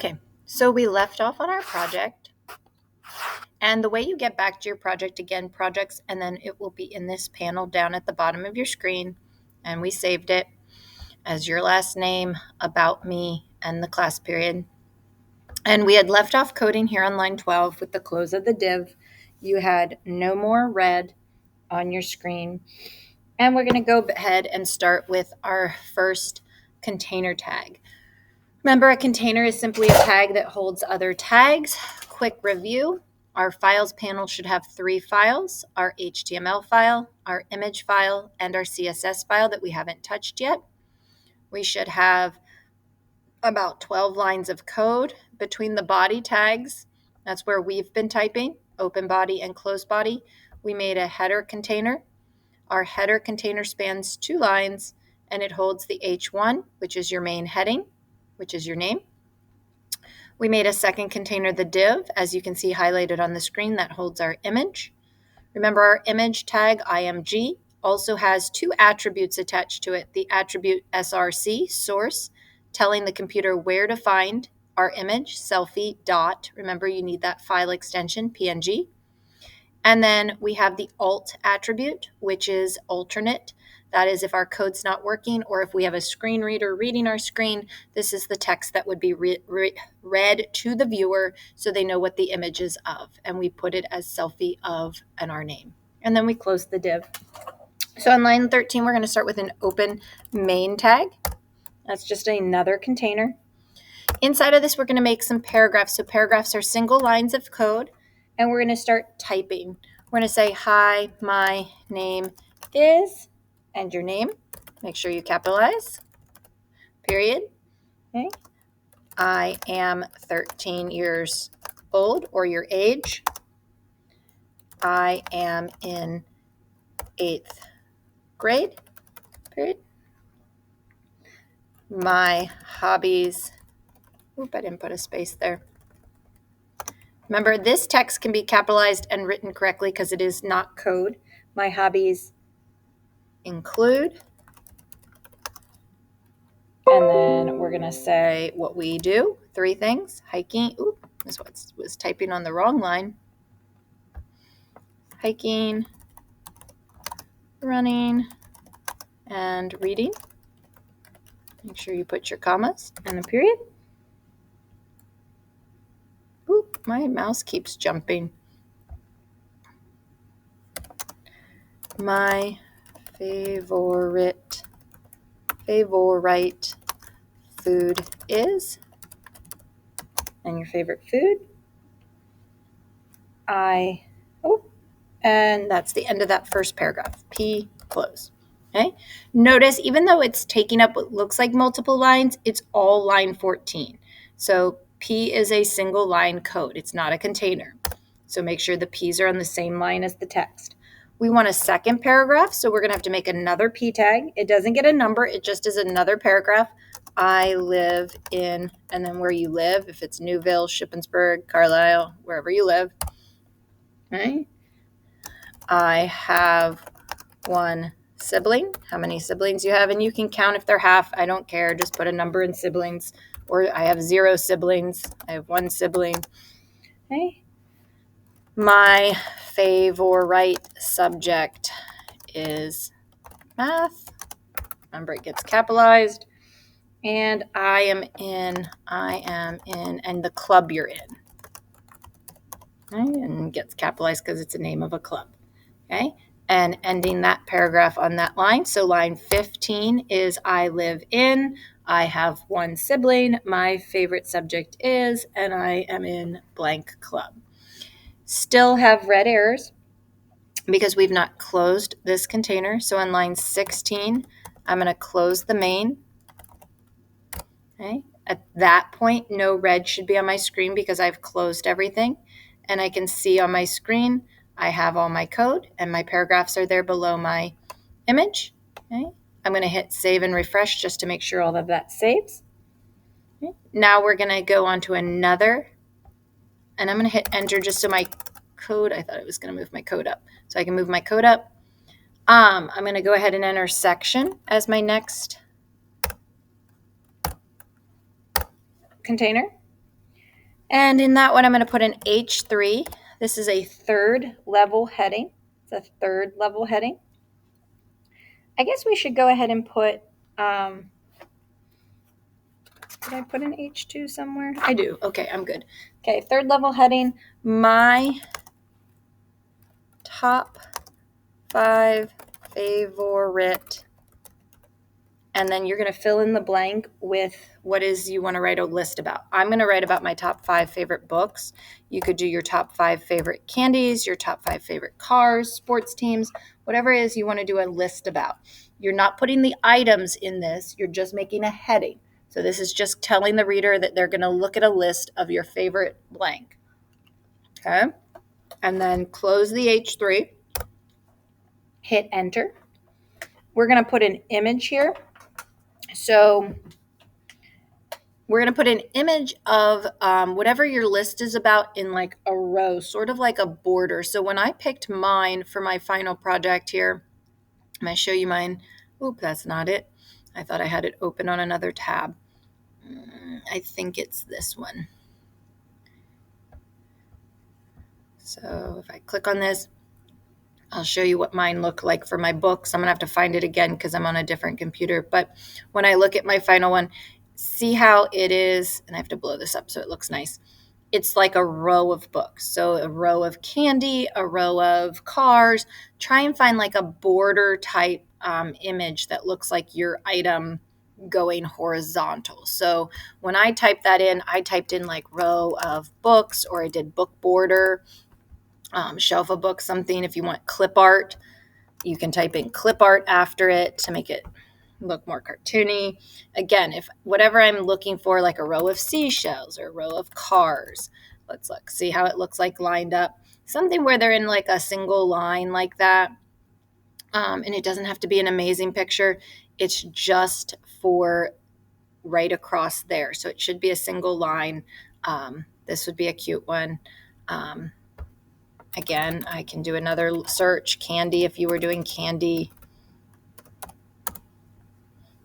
Okay, so we left off on our project. And the way you get back to your project, again, projects, and then it will be in this panel down at the bottom of your screen. And we saved it as your last name, about me, and the class period. And we had left off coding here on line 12 with the close of the div. You had no more red on your screen. And we're going to go ahead and start with our first container tag. Remember, a container is simply a tag that holds other tags. Quick review. Our files panel should have 3 files: our HTML file, our image file, and our CSS file that we haven't touched yet. We should have about 12 lines of code between the body tags. That's where we've been typing, open body and close body. We made a header container. Our header container spans 2 lines, and it holds the H1, which is your main heading, which is your name. We made a second container, the div, as you can see highlighted on the screen, that holds our image. Remember, our image tag, img, also has 2 attributes attached to it. The attribute src, source, telling the computer where to find our image, selfie dot. Remember, you need that file extension, png. And then we have the alt attribute, which is alternate. That is, if our code's not working or if we have a screen reader reading our screen, this is the text that would be read to the viewer so they know what the image is of. And we put it as selfie of and our name. And then we close the div. So on line 13, we're going to start with an open main tag. That's just another container. Inside of this, we're going to make some paragraphs. So paragraphs are single lines of code. And we're going to start typing. We're going to say, hi, my name is, and your name. Make sure you capitalize, period. Okay. I am 13 years old, or your age. I am in 8th grade, period. My hobbies, I didn't put a space there. Remember, this text can be capitalized and written correctly because it is not code. My hobbies include, and then we're going to say what we do. 3 things: hiking. Ooh, this was typing on the wrong line. Hiking, running, and reading. Make sure you put your commas and a period. Ooh, my mouse keeps jumping. My favorite food is, and your favorite food. And that's the end of that first paragraph. P, close. Okay. Notice, even though it's taking up what looks like multiple lines, it's all line 14. So P is a single line code. It's not a container. So make sure the P's are on the same line as the text. We want a second paragraph, so we're going to have to make another P tag. It doesn't get a number. It just is another paragraph. I live in, and then where you live, if it's Newville, Shippensburg, Carlisle, wherever you live. Okay. I have 1 sibling. How many siblings you have? And you can count if they're half. I don't care. Just put a number in siblings. Or I have 0 siblings. I have 1 sibling. Okay. My favorite subject is math. Remember, it gets capitalized. And I am in, and the club you're in. Okay. And gets capitalized because it's a name of a club. Okay. And ending that paragraph on that line. So line 15 is I live in, I have 1 sibling, my favorite subject is, and I am in blank club. Still have red errors because we've not closed this container. So on line 16, I'm going to close the main. Okay. At that point, no red should be on my screen because I've closed everything. And I can see on my screen I have all my code and my paragraphs are there below my image. Okay. I'm going to hit save and refresh just to make sure all of that saves. Okay. Now we're going to go on to another, and I'm going to hit enter just so my code, I thought it was going to move my code up. So I can move my code up. I'm going to go ahead and enter section as my next container. And in that one, I'm going to put an H3. This is a third level heading. It's a third level heading. I guess we should go ahead and put, did I put an H2 somewhere? I do. Okay, I'm good. Okay, third level heading. My top 5 favorite, and then you're going to fill in the blank with what is you want to write a list about. I'm going to write about my top 5 favorite books. You could do your top 5 favorite candies, your top 5 favorite cars, sports teams, whatever it is you want to do a list about. You're not putting the items in this, you're just making a heading. So this is just telling the reader that they're going to look at a list of your favorite blank. Okay? And then close the H3, hit enter. We're going to put an image here. So we're going to put an image of whatever your list is about in like a row, sort of like a border. So when I picked mine for my final project here, I'm going to show you mine. Oop, that's not it. I thought I had it open on another tab. I think it's this one. So if I click on this, I'll show you what mine look like for my books. I'm going to have to find it again because I'm on a different computer. But when I look at my final one, see how it is, and I have to blow this up so it looks nice. It's like a row of books. So a row of candy, a row of cars. Try and find like a border type image that looks like your item going horizontal. So when I typed that in, I typed in like row of books, or I did book border, shelf of books, something. If you want clip art, you can type in clip art after it to make it look more cartoony. Again, if whatever I'm looking for, like a row of seashells or a row of cars, let's look, see how it looks like lined up. Something where they're in like a single line like that. And it doesn't have to be an amazing picture. It's just for right across there. So it should be a single line. This would be a cute one. Again, I can do another search, candy, if you were doing candy.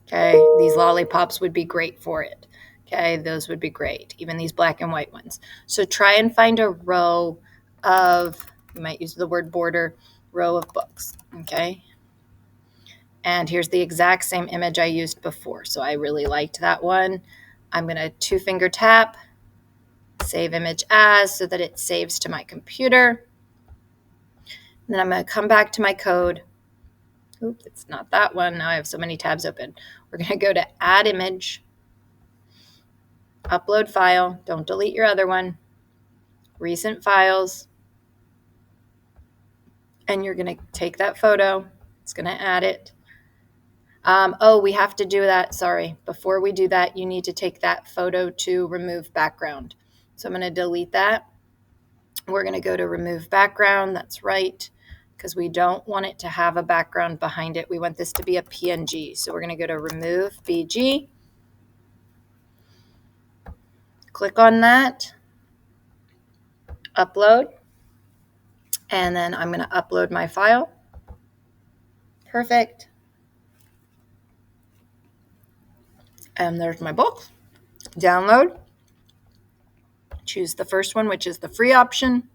Okay, these lollipops would be great for it. Okay, those would be great. Even these black and white ones. So try and find a row of, you might use the word border, row of books. Okay. And here's the exact same image I used before. So I really liked that one. I'm going to 2-finger tap, save image as, so that it saves to my computer. And then I'm going to come back to my code. Oops, it's not that one. Now I have so many tabs open. We're going to go to add image, upload file. Don't delete your other one. Recent files. And you're going to take that photo. It's going to add it. Oh, we have to do that. Sorry. Before we do that, you need to take that photo to remove background. So I'm going to delete that. We're going to go to remove background. That's right, because we don't want it to have a background behind it. We want this to be a PNG. So we're going to go to remove BG. Click on that. Upload. And then I'm going to upload my file. Perfect. And there's my book. Download. Choose the first one, which is the free option.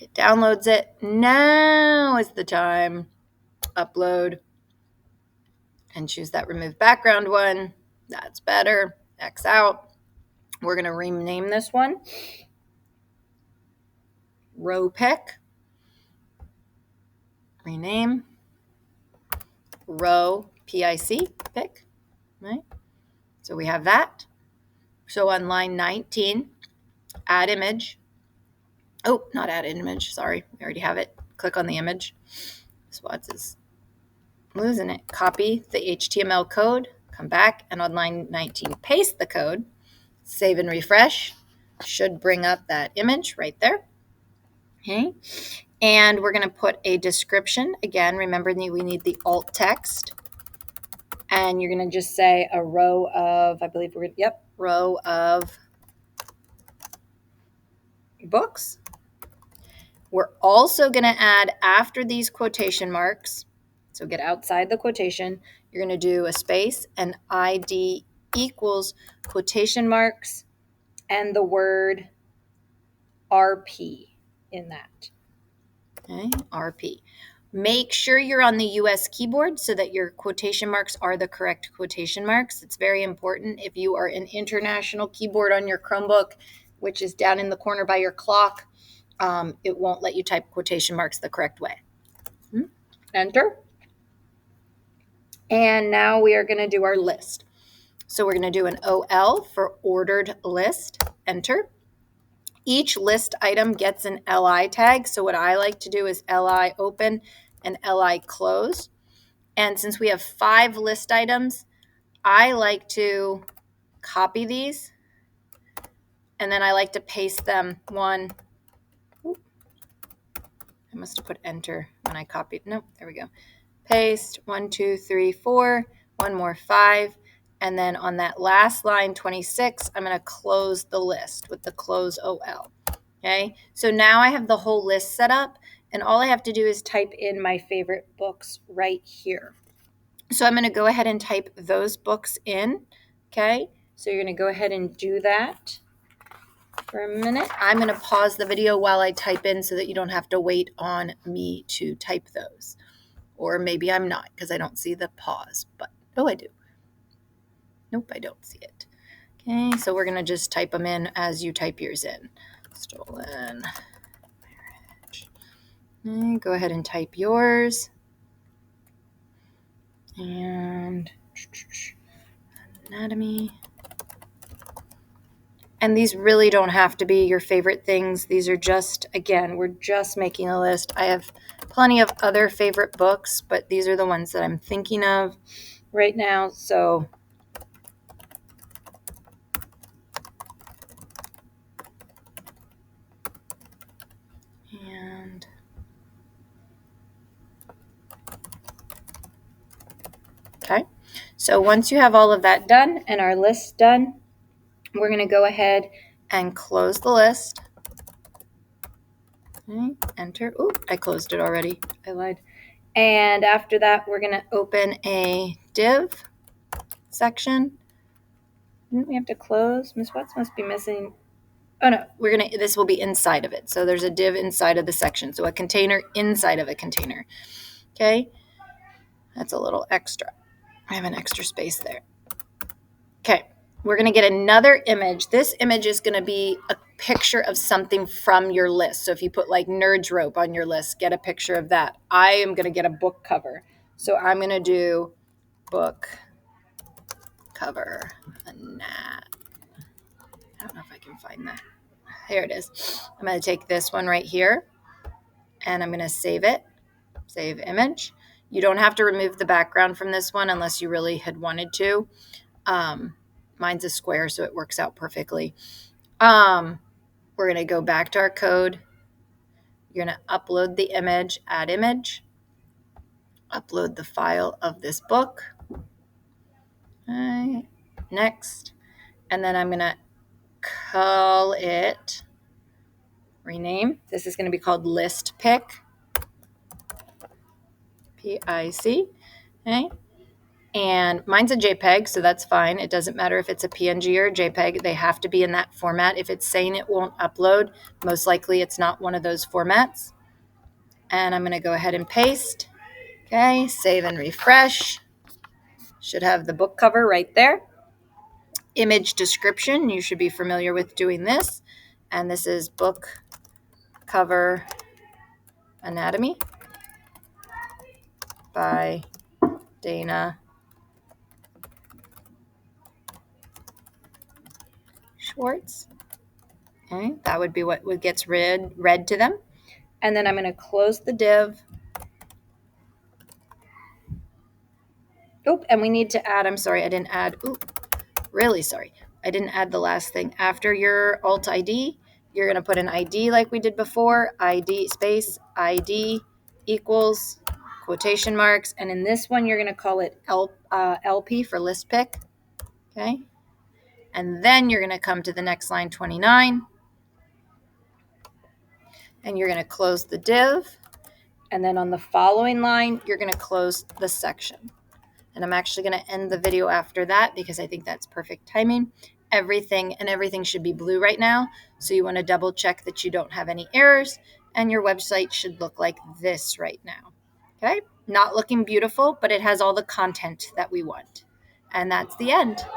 It downloads it. Now is the time. Upload. And choose that remove background one. That's better. X out. We're going to rename this one Row Pick. Rename. Row PIC. Pick. Right? So we have that. So on line 19, add image. Oh, not add image. Sorry. We already have it. Click on the image. Spots is losing it. Copy the HTML code. Come back and on line 19, paste the code. Save and refresh. Should bring up that image right there. Okay. And we're going to put a description. Again, remember we need the alt text. And you're going to just say a row of, I believe row of books. We're also going to add after these quotation marks, so get outside the quotation, you're going to do a space and ID equals quotation marks and the word RP in that. Okay, RP. Make sure you're on the US keyboard so that your quotation marks are the correct quotation marks. It's very important. If you are an international keyboard on your Chromebook, which is down in the corner by your clock, it won't let you type quotation marks the correct way. Enter. And now we are going to do our list. So we're going to do an OL for ordered list. Enter. Each list item gets an LI tag. So what I like to do is LI open and LI close. And since we have 5 list items, I like to copy these and then I like to paste them one. I must have put enter when I copied. Nope, there we go. Paste 1, 2, 3, 4, one more 5. And then on that last line 26, I'm going to close the list with the close OL. Okay, so now I have the whole list set up and all I have to do is type in my favorite books right here. So I'm going to go ahead and type those books in. Okay, so you're going to go ahead and do that for a minute. I'm going to pause the video while I type in so that you don't have to wait on me to type those. Or maybe I'm not because I don't see the pause, but oh, I do. Nope, I don't see it. Okay, so we're going to just type them in as you type yours in. Stolen marriage. Okay, go ahead and type yours. And anatomy. And these really don't have to be your favorite things. These are just, again, we're just making a list. I have plenty of other favorite books, but these are the ones that I'm thinking of right now. So and okay. So once you have all of that done and our list done, we're going to go ahead and close the list. Okay, enter. Oh, I closed it already. I lied. And after that, we're going to open a div section. Didn't we have to close? Miss Watts must be missing. Oh no, this will be inside of it. So there's a div inside of the section. So a container inside of a container. Okay. That's a little extra. I have an extra space there. Okay. We're going to get another image. This image is going to be a picture of something from your list. So if you put like Nerds Rope on your list, get a picture of that. I am going to get a book cover. So I'm going to do book cover. I don't know if I can find that. Here it is. I'm going to take this one right here and I'm going to save it. Save image. You don't have to remove the background from this one unless you really had wanted to. Mine's a square, so it works out perfectly. We're going to go back to our code. You're going to upload the image, add image, upload the file of this book. Right. Next. And then I'm going to call it, rename. This is going to be called list pick. PIC. Okay. And mine's a JPEG, so that's fine. It doesn't matter if it's a PNG or a JPEG. They have to be in that format. If it's saying it won't upload, most likely it's not one of those formats. And I'm going to go ahead and paste. Okay, save and refresh. Should have the book cover right there. Image description, you should be familiar with doing this. And this is book cover anatomy by Dana Schwartz. Okay, that would be what gets read to them. And then I'm going to close the div. Oop, and we need to add, I'm sorry, I didn't add, really sorry. I didn't add the last thing. After your Alt ID, you're going to put an ID like we did before, ID space, ID equals quotation marks. And in this one, you're going to call it LP for list pick. Okay. And then you're going to come to the next line, 29. And you're going to close the div. And then on the following line, you're going to close the section. And I'm actually going to end the video after that because I think that's perfect timing. everything, and everything should be blue right now. So you want to double check that you don't have any errors, and your website should look like this right now. Okay, not looking beautiful, but it has all the content that we want. And that's the end.